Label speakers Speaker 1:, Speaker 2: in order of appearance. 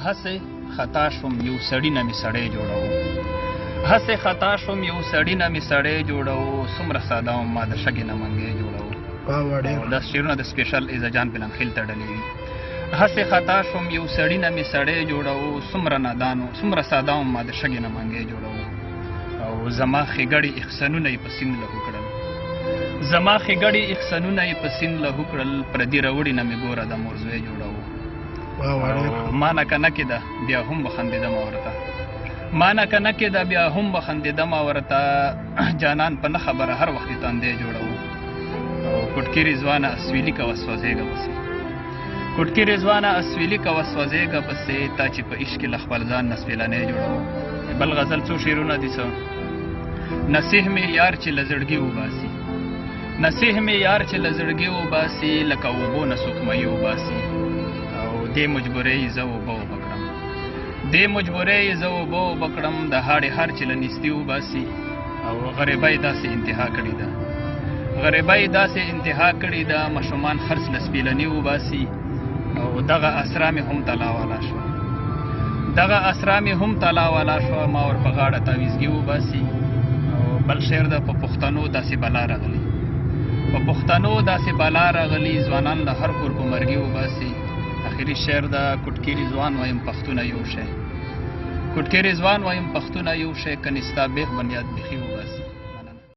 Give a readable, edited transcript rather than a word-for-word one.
Speaker 1: هسې خطا شوم یو سړي نه مې سړی جوړوو هسې خطا شوم یو سړي نه مې سړی جوړوو څومره ساده وم ما د شګې نه منګی جوړوو دا شعرونه د سپیشل عزت جان پلنخیل تړلي وي هسې خطا شوم یو سړي نه مې سړی جوړوو څومره نادان وم څومره ساده وم ما د شګې نه منګی جوړوو او زما ښېګړې احسانونه یې په سیند لهو کړل زما ښېګړې احسانونه یې په سیند لهو کړل پردي راوړي نه مې ګوره د مورزوی جوړوو ما نه که نه کېده بیا هم بخندېدم ورته ما نه که نه کېده بیا هم بخندېدم ورته جانان په نه خبره هر وخت یې تندی جوړوو او کټکي رضوانه اسویلي کوه سوځېږه پسې کټکي رضوانه اسویلي کوه سوځېږه پسې تا چې په عشق کې له خپل ځان نه سپېلنی جوړوو بل غزل څو شعرونه دي څه نصیح مې یار چې له زړګي وباسي نصیح مې یار چې له زړګي وباسي لکه اوبو نه سوکمۍ وباسي دې مجبورۍ زه اوبه وبکړم دې مجبورۍ زه اوبه وبکړم د هاړې هر چې له نیستي وباسي او غریبۍ داسې انتها کړې ده غریبۍ داسې انتها کړې ده ماشومان خرڅ له سپېلني وباسي او دغه اسرا مې هم تلا والا شوه دغه اسرا مې هم تلا والا شوه ما ور په غاړه تاویزګي وباسي او بل شعر ده په پښتنو داسې بلا راغلي په پښتنو داسې بلا راغلي ځوانان له هر کور په مرګي وباسي اخري شعر ده کټکي رضوان وایم پښتونه یو شی کټکي رضوان وایم پښتونه یو شی که نستا بیخ بنیاد بیخي وباسي